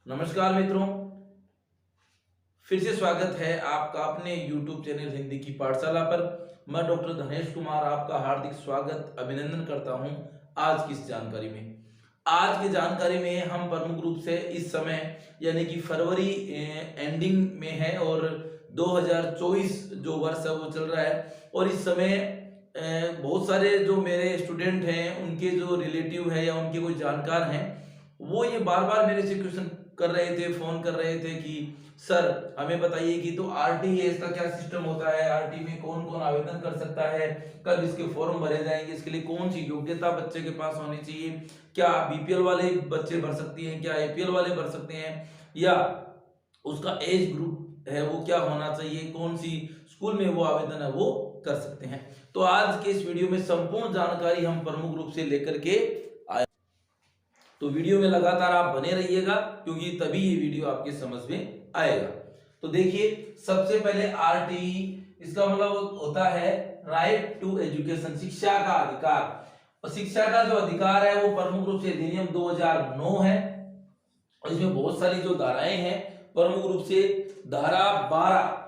नमस्कार मित्रों, फिर से स्वागत है आपका अपने YouTube चैनल हिंदी की पाठशाला पर। मैं डॉक्टर धनेश कुमार आपका हार्दिक स्वागत अभिनंदन करता हूं आज की इस जानकारी में। आज की जानकारी में हम प्रमुख रूप से इस समय यानी कि फरवरी एंडिंग में है और 2024 जो वर्ष है वो चल रहा है और इस समय बहुत सारे जो मेरे स्टूडेंट हैं उनके जो रिलेटिव है या उनके कोई जानकार हैं वो ये बार बार मेरे से क्वेश्चन कर रहे थे, फोन कर रहे थे कि सर हमें बताइए कि तो आरटीईएस का क्या सिस्टम होता है, आरटी में कौन कौन आवेदन कर सकता है, कब इसके फॉर्म भरे जाएंगे, इसके लिए कौन सी योग्यता बच्चे के पास होनी चाहिए, क्या बीपीएल वाले बच्चे भर सकती हैं, क्या एपीएल वाले भर सकते हैं, या उसका एज ग्रुप है वो क्या होना चाहिए, कौन सी स्कूल में वो आवेदन है वो कर सकते हैं। तो आज के इस वीडियो में संपूर्ण जानकारी हम प्रमुख रूप से लेकर के आए, तो वीडियो में लगातार आप बने रहिएगा क्योंकि तभी ये वीडियो आपके समझ में आएगा। तो देखिए, सबसे पहले आरटीई इसका मतलब होता है राइट टू एजुकेशन, शिक्षा का अधिकार। और शिक्षा का जो अधिकार है वो प्रमुख रूप से अधिनियम 2009 है और इसमें बहुत सारी जो धाराएं हैं, प्रमुख रूप से धारा 12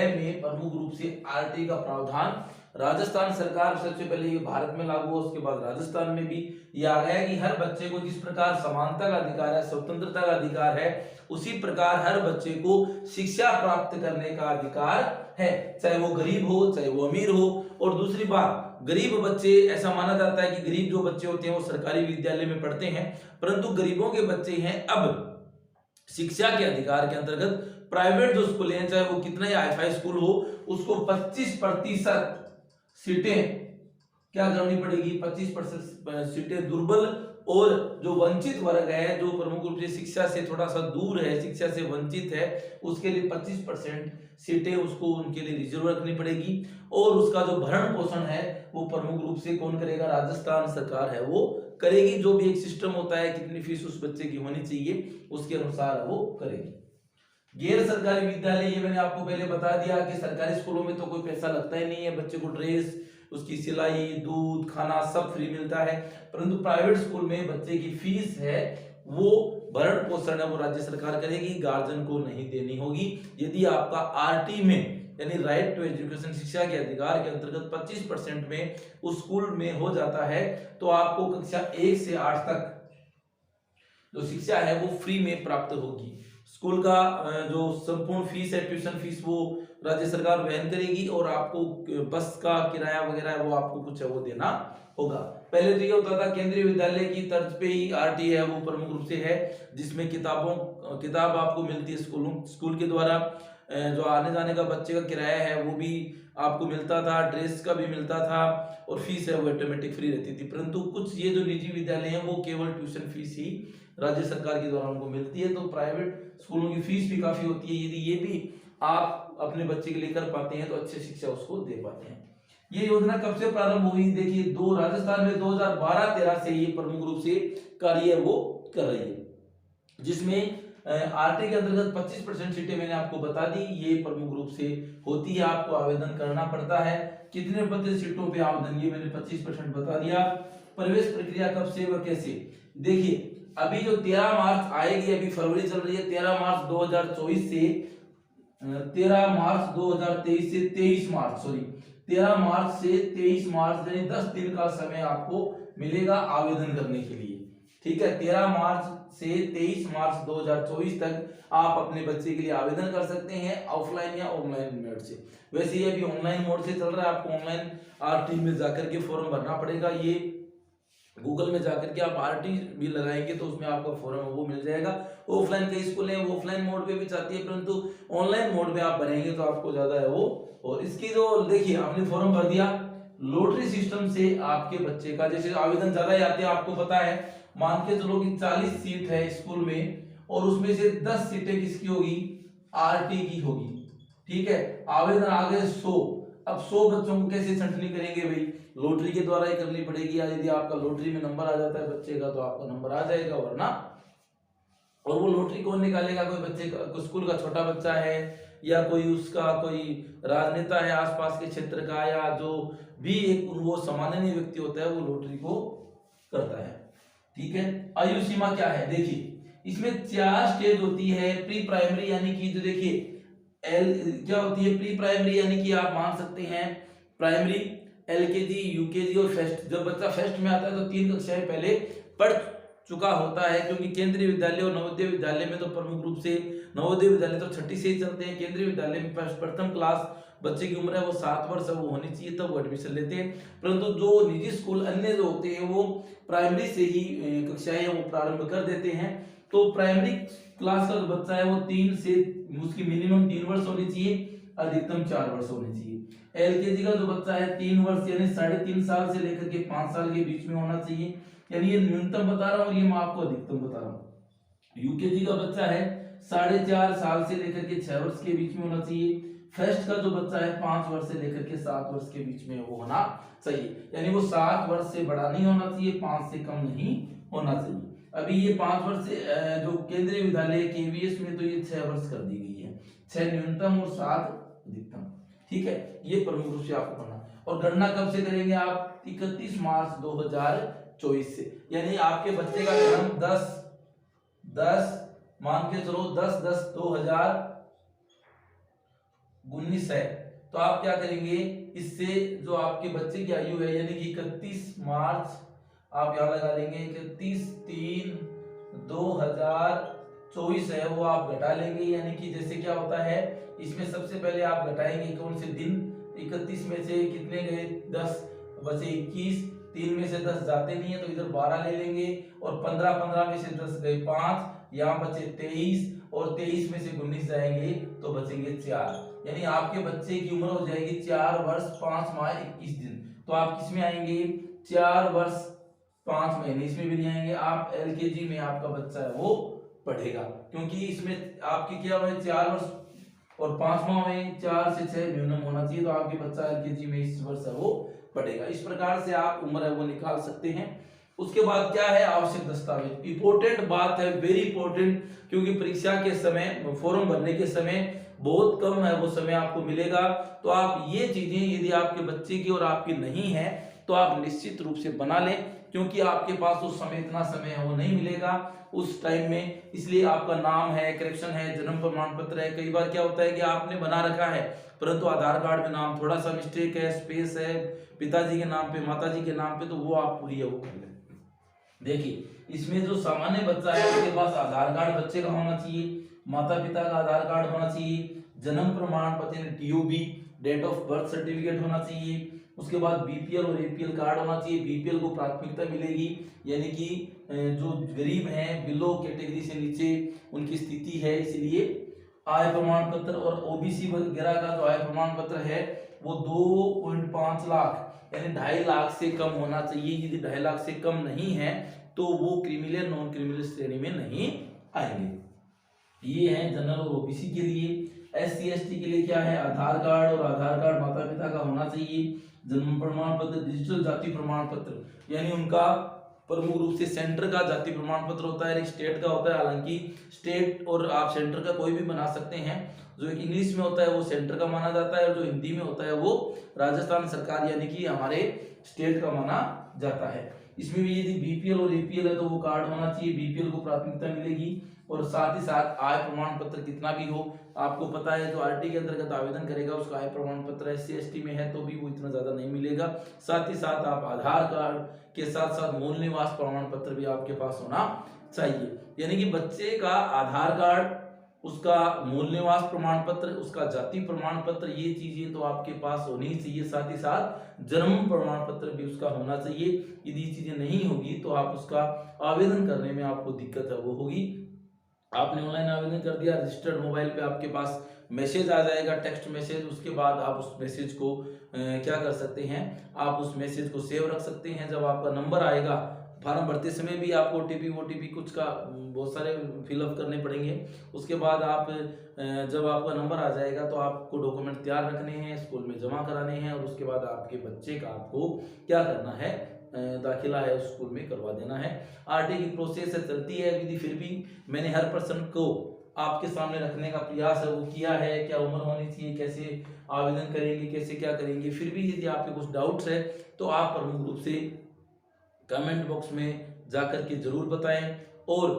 में प्रमुख रूप से आरटी का प्रावधान राजस्थान सरकार सबसे पहले ये भारत में लागू हुआ, उसके बाद राजस्थान में भी ये आ गया कि हर बच्चे को जिस प्रकार समानता का अधिकार है, स्वतंत्रता का अधिकार है, उसी प्रकार हर बच्चे को शिक्षा प्राप्त करने का अधिकार है, चाहे वो गरीब हो चाहे वो अमीर हो। और दूसरी बात, गरीब बच्चे, ऐसा माना जाता है कि गरीब जो बच्चे होते हैं वो सरकारी विद्यालय में पढ़ते हैं, परंतु गरीबों के बच्चे हैं अब शिक्षा के अधिकार के अंतर्गत प्राइवेट जो स्कूल हैं, चाहे वो कितना ही हाईफाई स्कूल हो, उसको 25% सीटें क्या करनी पड़ेगी, 25% सीटें दुर्बल और जो वंचित वर्ग है, जो प्रमुख रूप से शिक्षा से थोड़ा सा दूर है, शिक्षा से वंचित है, उसके लिए 25% सीटें उसको उनके लिए रिजर्व रखनी पड़ेगी। और उसका जो भरण पोषण है वो प्रमुख रूप से कौन करेगा, राजस्थान सरकार है वो करेगी। जो भी एक सिस्टम होता है, कितनी फीस उस बच्चे की होनी चाहिए उसके अनुसार वो करेगी। गैर सरकारी विद्यालय, ये मैंने आपको पहले बता दिया कि सरकारी स्कूलों में तो कोई पैसा लगता ही नहीं है, बच्चे को ड्रेस, उसकी सिलाई, दूध, खाना सब फ्री मिलता है, परंतु प्राइवेट स्कूल में बच्चे की फीस है वो भरण पोषण है वो राज्य सरकार करेगी, गार्जियन को नहीं देनी होगी। यदि आपका आरटी में यानी राइट टू एजुकेशन, शिक्षा के अधिकार के अंतर्गत 25% में उस स्कूल में हो जाता है तो आपको कक्षा 1 से 8 तक जो शिक्षा है वो फ्री में प्राप्त होगी। स्कूल का जो संपूर्ण फीस है, ट्यूशन फीस, वो राज्य सरकार वहन करेगी और आपको बस का किराया वगैरह है वो आपको कुछ है वो देना होगा। पहले तो ये होता था केंद्रीय विद्यालय की तर्ज पे ही आरटी है वो प्रमुख रूप से है, जिसमें किताब आपको मिलती है स्कूल के द्वारा, जो आने जाने का बच्चे का किराया है वो भी आपको मिलता था, ड्रेस का भी मिलता था और फीस है वो ऑटोमेटिक फ्री रहती थी। परंतु कुछ ये जो निजी विद्यालय हैं वो केवल ट्यूशन फीस ही राज्य सरकार के द्वारा उनको मिलती है, तो प्राइवेट स्कूलों की फीस भी काफी होती है। यदि ये भी आप अपने बच्चे के लिए कर पाते हैं तो अच्छी शिक्षा उसको दे पाते हैं। ये योजना कब से प्रारंभ हुई, देखिए राजस्थान में 2012-13 से ये प्रमुख रूप से कार्य वो कर रही है, जिसमें आरटी के अंतर्गत 25% सीटें मैंने आपको बता दी, ये प्रमुख रूप से होती है, आपको आवेदन करना पड़ता है। कितने प्रतिशत सीटों पे आवेदन, ये मैंने 25% बता दिया। प्रवेश प्रक्रिया कब से व कैसे, देखिए अभी जो 13 मार्च आएगी, अभी फरवरी चल रही है, 13 मार्च 2024 से 13 मार्च 2023 से 23 मार्च यानी 10 दिन का समय आपको मिलेगा आवेदन करने के लिए। ठीक है, 13 मार्च से 23 मार्च 2024 तक आप अपने बच्चे के लिए आवेदन कर सकते हैं, ऑफलाइन या ऑनलाइन मोड से। वैसे ये अभी ऑनलाइन मोड से चल रहा है, आपको ऑनलाइन आरटी में जाकर के फॉर्म भरना पड़ेगा। ये गूगल में जाकर के आप आरटी भी लगाएंगे तो उसमें आपका फॉर्म वो मिल जाएगा। ऑफलाइन कई स्कूल हैं वो ऑफलाइन मोड पे भी चाहती है, परंतु ऑनलाइन मोड में आप भरेंगे तो आपको ज्यादा है वो। और इसकी जो देखिए आपने फॉर्म भर दिया, लॉटरी सिस्टम से आपके बच्चे का, जैसे आवेदन ज्यादा ही आते हैं आपको पता है, मान के चलो कि 40 सीट है स्कूल में और उसमें से 10 सीटें किसकी होगी, आरटी की होगी। ठीक है, आवेदन आ गए 100, अब 100 बच्चों को कैसे छंटनी करेंगे भाई, लॉटरी के द्वारा ही करनी पड़ेगी। यदि आपका लॉटरी में नंबर आ जाता है बच्चे का तो आपका नंबर आ जाएगा, वरना और वो लॉटरी कौन निकालेगा, कोई बच्चे का, कोई स्कूल का छोटा बच्चा है या कोई उसका कोई राजनेता है आसपास के क्षेत्र का, या जो भी एक वो सामान्य व्यक्ति होता है वो लॉटरी को करता है। ठीक है। आयु सीमा क्या है, देखिए इसमें 4 स्टेज होती है। प्री प्राइमरी यानी कि जो देखिए एल क्या होती है, प्री प्राइमरी यानी कि आप मान सकते हैं प्राइमरी, एलकेजी, यूकेजी और फर्स्ट। जब बच्चा फर्स्ट में आता है तो 3 कक्षाएं पहले पढ़ चुका होता है, क्योंकि केंद्रीय विद्यालय और नवोदय विद्यालय में तो प्रमुख रूप से नवोदय विद्यालय तो छठी से ही चलते हैं। केंद्रीय विद्यालय में प्रथम क्लास बच्चे की उम्र है वो 7 वर्ष है वो होनी चाहिए, तब वो एडमिशन लेते हैं। परंतु जो निजी स्कूल अन्य जो होते हैं वो प्राइमरी से ही कक्षाएं वो प्रारंभ कर देते हैं। तो प्राइमरी क्लास का जो बच्चा है वो 3 से उसकी मिनिमम 3 वर्ष होनी चाहिए, अधिकतम 4 वर्ष होनी चाहिए। एलकेजी का जो बच्चा है 3 वर्ष यानी 3.5 साल से लेकर के 5 साल के बीच में होना चाहिए, यानी ये न्यूनतम बता रहा हूँ, ये मैं आपको अधिकतम बता रहा हूँ। यूकेजी का बच्चा है 4.5 साल से लेकर के 6 वर्ष के बीच में होना चाहिए। फर्स्ट का जो बच्चा है 5 वर्ष से लेकर के 7 वर्ष के बीच में वो होना चाहिए, यानी वो 7 वर्ष से बड़ा नहीं होना चाहिए, 5 से कम नहीं होना चाहिए। अभी ये 5 वर्ष से जो केंद्रीय विद्यालय केवीएस में तो ये 6 वर्ष कर दी गई है, 6 न्यूनतम और 7 अधिकतम। ठीक है, ये प्रमुख रूप से आपको पढ़ना। और गणना कब से करेंगे आप, 31 मार्च 2024 से, यानी आपके बच्चे का जन्म 10 मान के चलो 10/10/2019 है, तो आप क्या करेंगे, इससे जो आपके बच्चे की आयु है यानी कि 31 मार्च आप यहां लगा लेंगे, 31/3/2024 है वो आप घटा लेंगे। यानी कि जैसे क्या होता है इसमें सबसे पहले आप घटाएंगे कौन से दिन, 31 में से कितने गए 10 बचे 21, 3 में से 10 जाते नहीं है तो इधर 12 ले लेंगे, और 15 में से 10 गए 5, यहाँ बचे 23, और 23 में से 19 जाएंगे तो बचेंगे 4, यानी आपके बच्चे की उम्र हो जाएगी 4 वर्ष 5 माह 21 दिन। तो आप किसमें आएंगे, 4 वर्ष 5 महीने, इसमें भी नहीं आएंगे आप, एलकेजी में आपका बच्चा है वो पढ़ेगा, क्योंकि इसमें आपकी क्या हुआ 4 वर्ष और 5 माह में 4 से 6 न्यूनतम होना चाहिए, तो आपके बच्चा एलकेजी में इस वर्ष है वो पढ़ेगा। इस प्रकार से आप उम्र है वो निकाल सकते हैं। उसके बाद क्या है, आवश्यक दस्तावेज, इंपॉर्टेंट बात है, वेरी इंपॉर्टेंट, क्योंकि परीक्षा के समय फॉर्म भरने के समय बहुत कम है वो समय आपको मिलेगा। तो आप ये चीजें यदि आपके बच्चे की और आपकी नहीं है तो आप निश्चित रूप से बना लें, क्योंकि आपके पास उस समय इतना समय है वो नहीं मिलेगा उस टाइम में। इसलिए आपका नाम है, करेक्शन है, जन्म प्रमाण पत्र है। कई बार क्या होता है कि आपने बना रखा है परंतु आधार कार्ड में नाम थोड़ा सा मिस्टेक है, स्पेस है, पिताजी के नाम पे माताजी के नाम पे, तो वो आप पूरी है वो कर लें। देखिए इसमें जो सामान्य बच्चा है उसके पास आधार कार्ड बच्चे का होना चाहिए, माता पिता का आधार कार्ड होना चाहिए, जन्म प्रमाण पत्र टीओबी, डेट ऑफ बर्थ सर्टिफिकेट होना चाहिए। उसके बाद बीपीएल और एपीएल कार्ड होना चाहिए, बीपीएल को प्राथमिकता मिलेगी, यानी कि जो गरीब हैं बिलो कैटेगरी से नीचे उनकी स्थिति है, इसलिए आय प्रमाण पत्र, और ओबीसी वगैरह का जो आय प्रमाण पत्र है वो 2.5 लाख यानी 2.5 लाख से कम होना चाहिए। यदि 2.5 लाख से कम नहीं है तो वो क्रिमिनल नॉन क्रिमिनल श्रेणी में नहीं आएंगे। ये है जनरल और ओबीसी के लिए। एससी एसटी के लिए क्या है, आधार कार्ड, और आधार कार्ड माता पिता का होना चाहिए, जन्म प्रमाण पत्र, डिजिटल जाति प्रमाण पत्र, यानी उनका प्रमुख रूप से सेंटर का जाति प्रमाण पत्र होता है, एक स्टेट का होता है। हालांकि स्टेट और आप सेंटर का कोई भी बना सकते हैं, जो इंग्लिश में होता है वो सेंटर का माना जाता है, और जो हिंदी में होता है वो राजस्थान सरकार यानी कि हमारे स्टेट का माना जाता है। इसमें भी यदि बीपीएल और एपीएल है तो वो कार्ड होना चाहिए, बीपीएल को प्राथमिकता मिलेगी, और साथ ही साथ आय प्रमाण पत्र कितना भी हो, आपको पता है जो आरटी के अंतर्गत आवेदन करेगा उसका आय प्रमाण पत्र एससी एसटी में है तो भी वो इतना ज्यादा नहीं मिलेगा। साथ ही साथ आप आधार कार्ड के साथ साथ मूल निवास प्रमाण पत्र भी आपके पास होना चाहिए, यानी कि बच्चे का आधार कार्ड, उसका मूल निवास प्रमाण पत्र, उसका जाति प्रमाण पत्र, ये चीजें तो आपके पास होनी चाहिए। साथ ही साथ जन्म प्रमाण पत्र भी उसका होना चाहिए। यदि ये चीजें नहीं होगी तो आप उसका आवेदन करने में आपको दिक्कत है वो होगी। आपने ऑनलाइन आवेदन कर दिया, रजिस्टर्ड मोबाइल पे आपके पास मैसेज आ जाएगा, टेक्स्ट मैसेज, उसके बाद आप उस मैसेज को क्या कर सकते हैं, आप उस मैसेज को सेव रख सकते हैं। जब आपका नंबर आएगा, फॉर्म भरते समय भी आपको ओटीपी कुछ का बहुत सारे फिलअप करने पड़ेंगे। उसके बाद आप जब आपका नंबर आ जाएगा तो आपको डॉक्यूमेंट तैयार रखने हैं, स्कूल में जमा कराने हैं, और उसके बाद आपके बच्चे का आपको क्या करना है, दाखिला है उस स्कूल में करवा देना है। आरटी की प्रोसेस है चलती है विधि, फिर भी मैंने हर पर्सन को आपके सामने रखने का प्रयास है वो किया है। क्या उम्र होनी चाहिए, कैसे आवेदन करेंगे, कैसे क्या करेंगे, फिर भी यदि आपके कुछ डाउट्स है तो आप प्रमुख रूप से कमेंट बॉक्स में जाकर के जरूर बताएं। और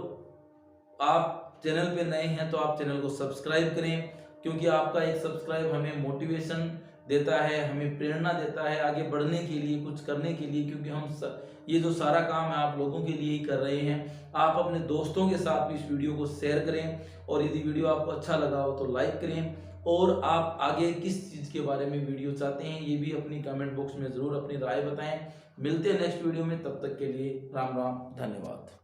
आप चैनल पे नए हैं तो आप चैनल को सब्सक्राइब करें, क्योंकि आपका एक सब्सक्राइब हमें मोटिवेशन देता है, हमें प्रेरणा देता है आगे बढ़ने के लिए, कुछ करने के लिए, क्योंकि ये जो सारा काम है आप लोगों के लिए ही कर रहे हैं। आप अपने दोस्तों के साथ भी इस वीडियो को शेयर करें, और यदि वीडियो आपको अच्छा लगा हो तो लाइक करें, और आप आगे किस चीज़ के बारे में वीडियो चाहते हैं ये भी अपनी कमेंट बॉक्स में ज़रूर अपनी राय बताएं। मिलते हैं नेक्स्ट वीडियो में, तब तक के लिए राम राम, धन्यवाद।